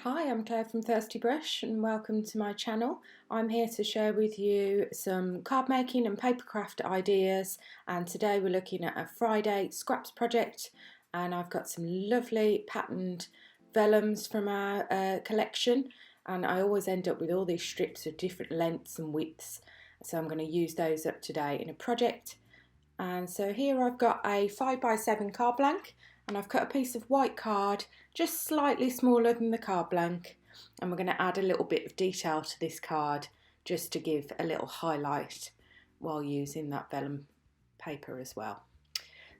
Hi, I'm Claire from Thirsty Brush and welcome to my channel. I'm here to share with you some card making and papercraft ideas, and today we're looking at a Friday scraps project, and I've got some lovely patterned vellums from our collection, and I always end up with all these strips of different lengths and widths, so I'm going to use those up today in a project. And so here I've got a 5x7 card blank, and I've cut a piece of white card just slightly smaller than the card blank, and we're going to add a little bit of detail to this card just to give a little highlight while using that vellum paper as well.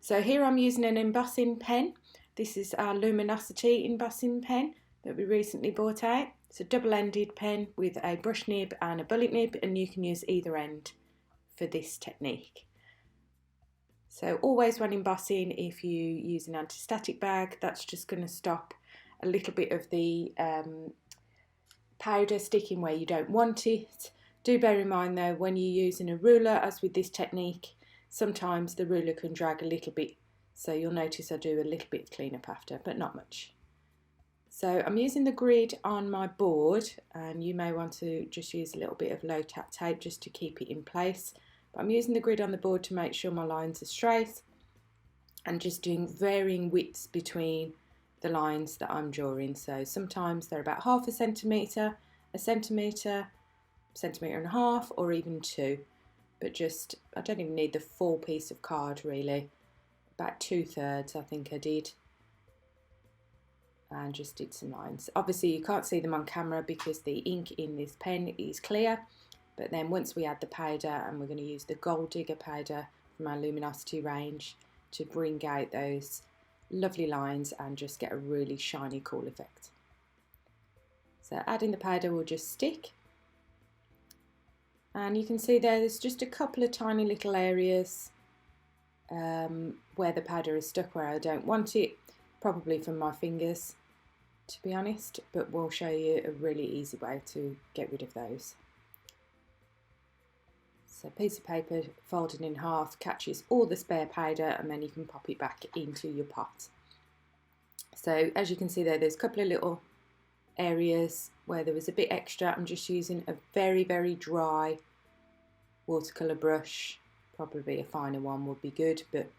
So here I'm using an embossing pen. This is our luminosity embossing pen that we recently bought out. It's a double-ended pen with a brush nib and a bullet nib, and you can use either end for this technique. So always when embossing, if you use an anti-static bag, that's just going to stop a little bit of the powder sticking where you don't want it. Do bear in mind though, when you're using a ruler, as with this technique, sometimes the ruler can drag a little bit. So you'll notice I do a little bit of cleanup after, but not much. So I'm using the grid on my board, and you may want to just use a little bit of low tack tape just to keep it in place. But I'm using the grid on the board to make sure my lines are straight, and just doing varying widths between the lines that I'm drawing. So sometimes they're about half a centimetre, centimetre and a half, or even 2. But just, I don't even need the full piece of card really. About 2/3 I think I did. And just did some lines. Obviously you can't see them on camera because the ink in this pen is clear. But then once we add the powder, and we're going to use the Gold Digger powder from our luminosity range to bring out those lovely lines and just get a really shiny, cool effect. So adding the powder will just stick. And you can see there's just a couple of tiny little areas where the powder is stuck where I don't want it, probably from my fingers to be honest, but we'll show you a really easy way to get rid of those. So a piece of paper folded in half catches all the spare powder, and then you can pop it back into your pot. So as you can see there's a couple of little areas where there was a bit extra. I'm just using a very, very dry watercolour brush. Probably a finer one would be good, but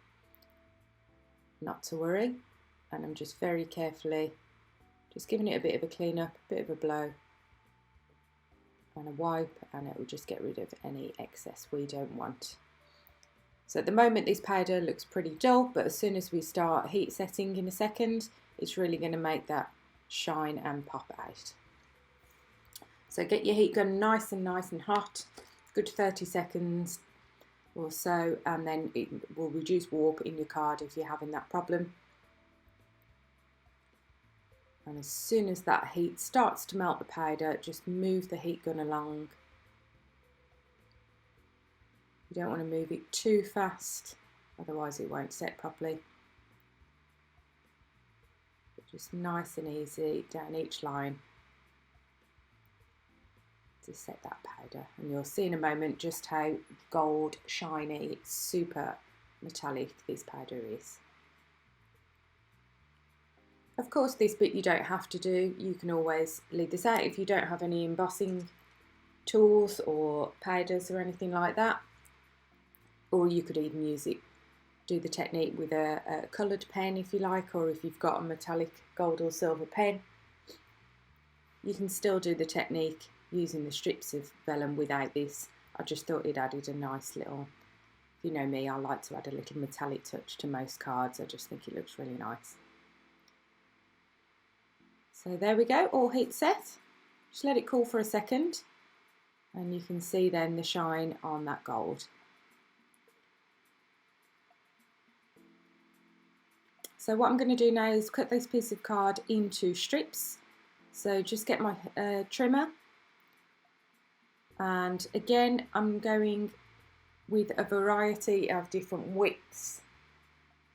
not to worry. And I'm just very carefully just giving it a bit of a clean up, a bit of a blow and a wipe, and it will just get rid of any excess we don't want. So at the moment this powder looks pretty dull, but as soon as we start heat setting in a second, it's really going to make that shine and pop out. So get your heat gun nice and hot, good 30 seconds or so, and then it will reduce warp in your card if you're having that problem. And as soon as that heat starts to melt the powder, just move the heat gun along. You don't want to move it too fast, otherwise it won't set properly. But just nice and easy down each line to set that powder. And you'll see in a moment just how gold, shiny, super metallic this powder is. Of course, this bit you don't have to do. You can always leave this out if you don't have any embossing tools or powders or anything like that. Or you could even use it, do the technique with a coloured pen if you like, or if you've got a metallic gold or silver pen. You can still do the technique using the strips of vellum without this. I just thought it added a nice little, if you know me, I like to add a little metallic touch to most cards. I just think it looks really nice. So there we go, all heat set. Just let it cool for a second, and you can see then the shine on that gold. So what I'm going to do now is cut this piece of card into strips. So just get my trimmer, and again I'm going with a variety of different widths.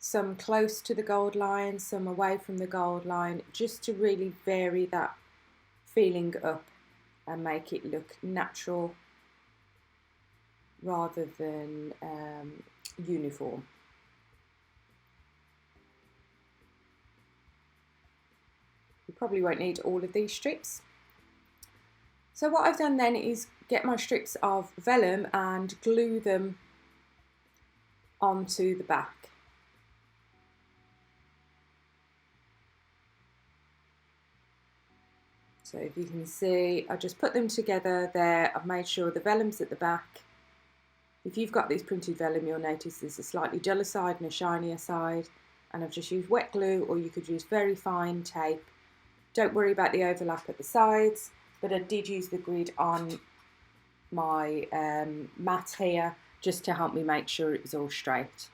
Some close to the gold line, some away from the gold line, just to really vary that feeling up and make it look natural rather than uniform. probably won't need all of these strips. So what I've done then is get my strips of vellum and glue them onto the back. So if you can see, I just put them together there. I've made sure the vellum's at the back. If you've got this printed vellum, you'll notice there's a slightly duller side and a shinier side. And I've just used wet glue, or you could use very fine tape. Don't worry about the overlap at the sides, but I did use the grid on my mat here just to help me make sure it was all straight.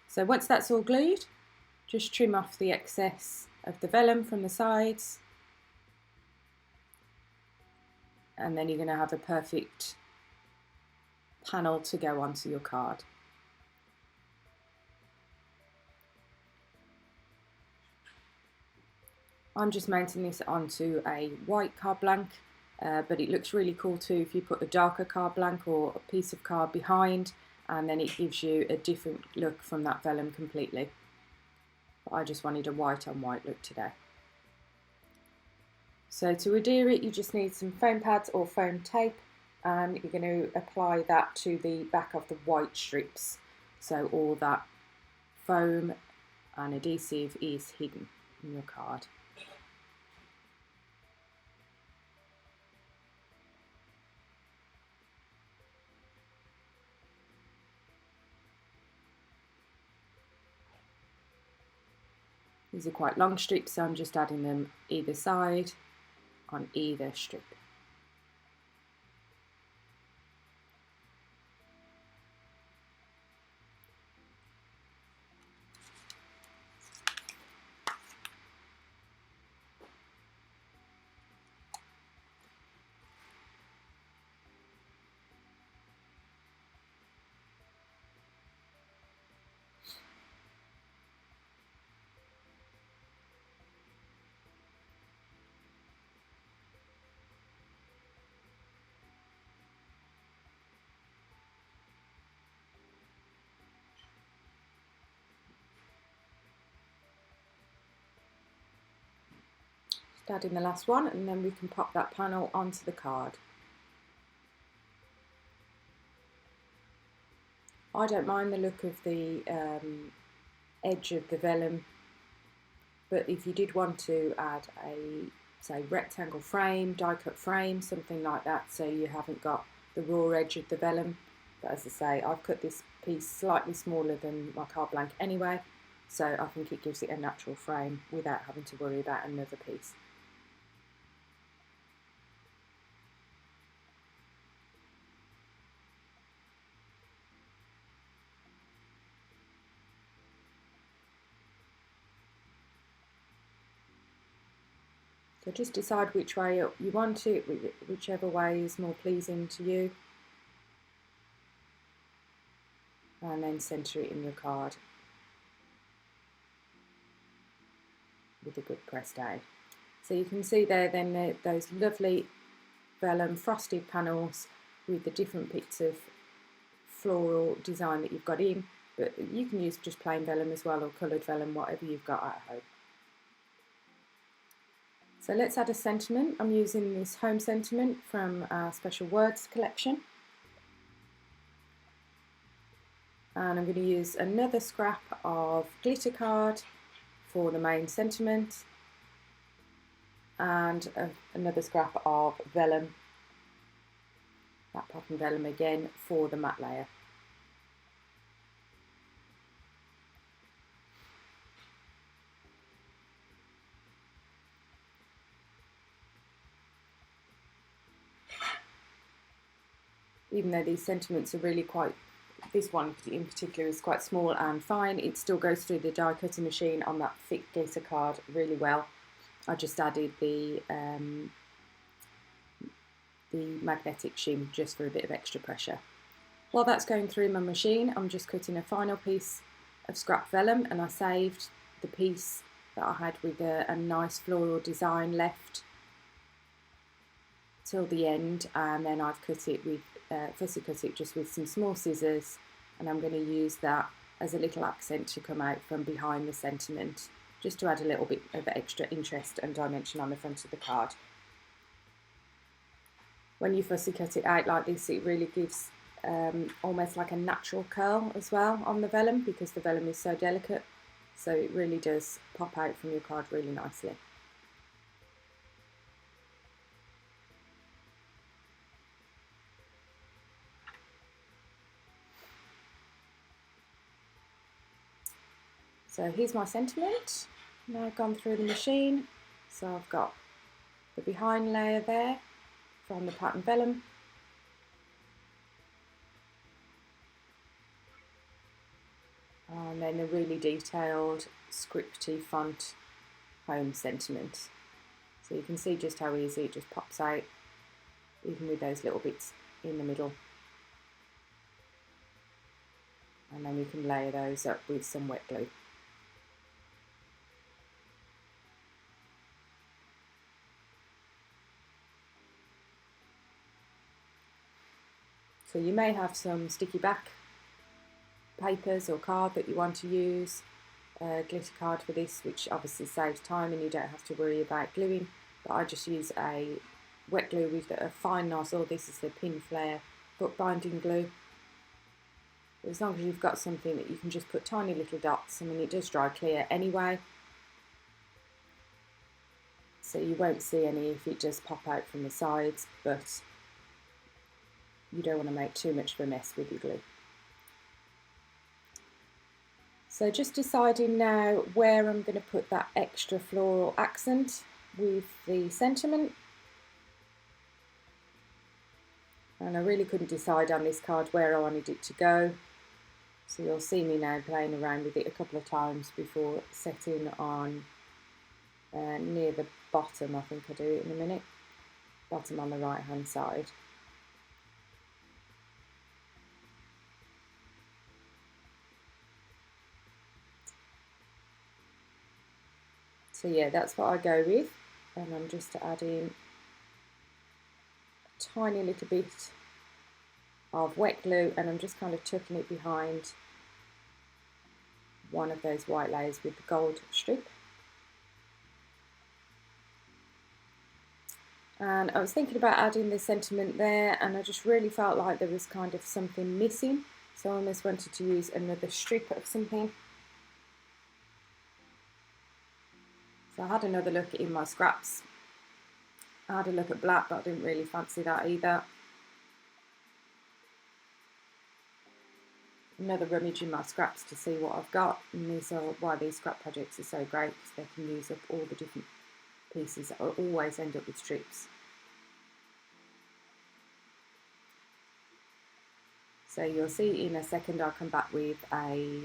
So once that's all glued, just trim off the excess of the vellum from the sides. And then you're going to have a perfect panel to go onto your card. I'm just mounting this onto a white card blank, but it looks really cool too if you put a darker card blank or a piece of card behind, and then it gives you a different look from that vellum completely. But I just wanted a white on white look today. So to adhere it, you just need some foam pads or foam tape, and you're going to apply that to the back of the white strips, so all that foam and adhesive is hidden in your card. These are quite long strips, so I'm just adding them either side on either strip. Add in the last one, and then we can pop that panel onto the card. I don't mind the look of the edge of the vellum, but if you did want to add a, say, rectangle frame, die cut frame, something like that, so you haven't got the raw edge of the vellum. But as I say, I've cut this piece slightly smaller than my card blank anyway, so I think it gives it a natural frame without having to worry about another piece. So just decide which way you want it, whichever way is more pleasing to you, and then centre it in your card with a good press down. So you can see there then those lovely vellum frosted panels with the different bits of floral design that you've got in, but you can use just plain vellum as well, or coloured vellum, whatever you've got at home. So let's add a sentiment. I'm using this home sentiment from our Special Words collection. And I'm going to use another scrap of glitter card for the main sentiment, and another scrap of vellum, that pattern vellum again, for the matte layer. Even though these sentiments are really quite, this one in particular is quite small and fine, it still goes through the die cutting machine on that thick glitter card really well. I just added the magnetic shim just for a bit of extra pressure. While that's going through my machine, I'm just cutting a final piece of scrap vellum, and I saved the piece that I had with a nice floral design left till the end, and then I've cut it with fussy cut it just with some small scissors, and I'm going to use that as a little accent to come out from behind the sentiment just to add a little bit of extra interest and dimension on the front of the card. When you fussy cut it out like this, it really gives almost like a natural curl as well on the vellum, because the vellum is so delicate, so it really does pop out from your card really nicely. So here's my sentiment. Now I've gone through the machine, so I've got the behind layer there from the pattern vellum, and then the really detailed scripty font home sentiment. So you can see just how easy it just pops out, even with those little bits in the middle. And then you can layer those up with some wet glue. So you may have some sticky back papers or card that you want to use, glitter card for this, which obviously saves time and you don't have to worry about gluing, but I just use a wet glue with a fine nozzle. This is the pin flare book binding glue. As long as you've got something that you can just put tiny little dots, I mean it does dry clear anyway, so you won't see any if it does pop out from the sides, but you don't want to make too much of a mess with your glue. So just deciding now where I'm going to put that extra floral accent with the sentiment. And I really couldn't decide on this card where I wanted it to go. So you'll see me now playing around with it a couple of times before setting on near the bottom. I think I'll do it in a minute. Bottom on the right hand side. So yeah, that's what I go with, and I'm just adding a tiny little bit of wet glue, and I'm just kind of tucking it behind one of those white layers with the gold strip. And I was thinking about adding the sentiment there, and I just really felt like there was kind of something missing, so I almost wanted to use another strip of something. So I had another look in my scraps. I had a look at black, but I didn't really fancy that either. Another rummage in my scraps to see what I've got, and these are why these scrap projects are so great, because they can use up all the different pieces that will always end up with strips. So you'll see in a second I'll come back with a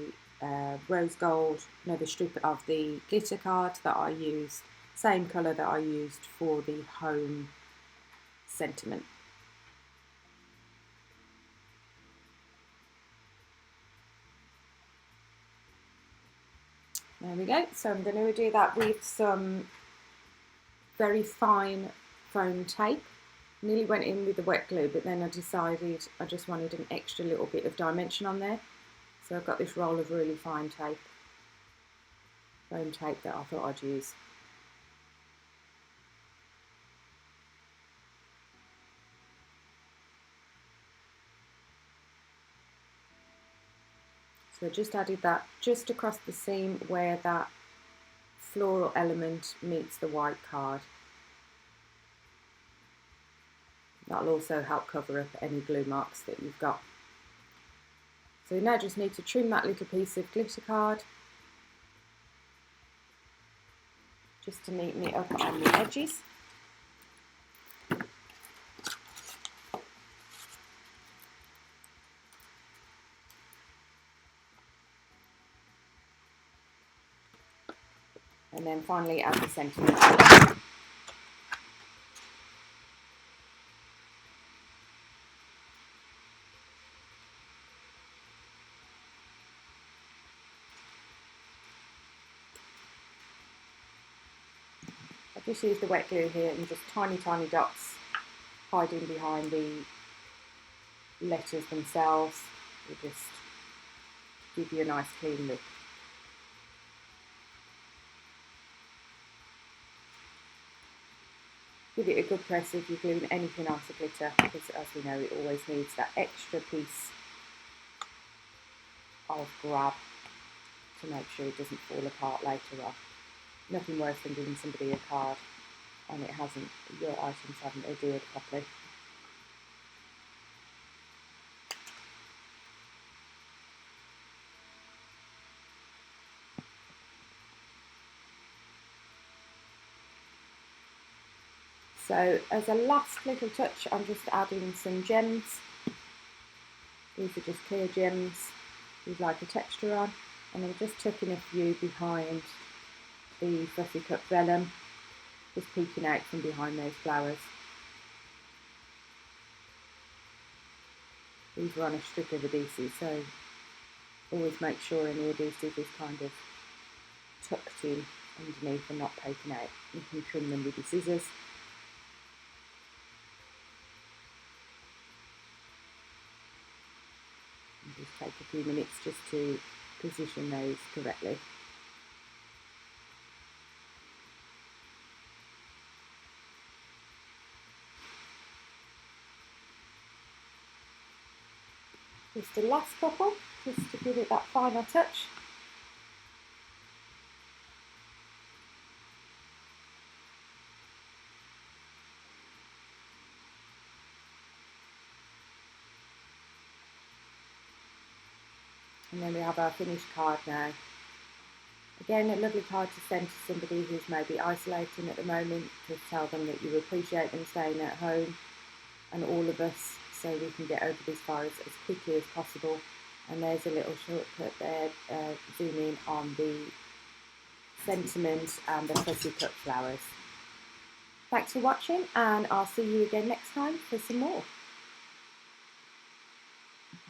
rose gold, another strip of the glitter card that I used, same colour that I used for the home sentiment. There we go. So I'm going to do that with some very fine foam tape. Nearly went in with the wet glue, but then I decided I just wanted an extra little bit of dimension on there. So I've got this roll of really fine tape, foam tape, that I thought I'd use. So I just added that just across the seam where that floral element meets the white card. That'll also help cover up any glue marks that you've got. So you now just need to trim that little piece of glitter card just to neaten it up on the edges. And then finally add the sentiment. I've just used the wet glue here and just tiny dots hiding behind the letters themselves. Will just give you a nice clean look. Give it a good press if you're gluing anything onto glitter, because as we know, it always needs that extra piece of grab to make sure it doesn't fall apart later on. Nothing worse than giving somebody a card and your items haven't adhered properly. So as a last little touch, I'm just adding some gems. These are just clear gems with like a texture on, and I'm just tucking a few behind the fussy cut vellum, just peeking out from behind those flowers. These are on a strip of adhesive, so always make sure any adhesive is kind of tucked in underneath and not poking out. You can trim them with your scissors. And just take a few minutes just to position those correctly. Just the last couple, just to give it that final touch. And then we have our finished card now. Again, a lovely card to send to somebody who's maybe isolating at the moment, to tell them that you appreciate them staying at home, and all of us, so we can get over this virus as quickly as possible. And there's a little shortcut there, zoom in on the sentiment and the fussy cut flowers. Thanks for watching, and I'll see you again next time for some more.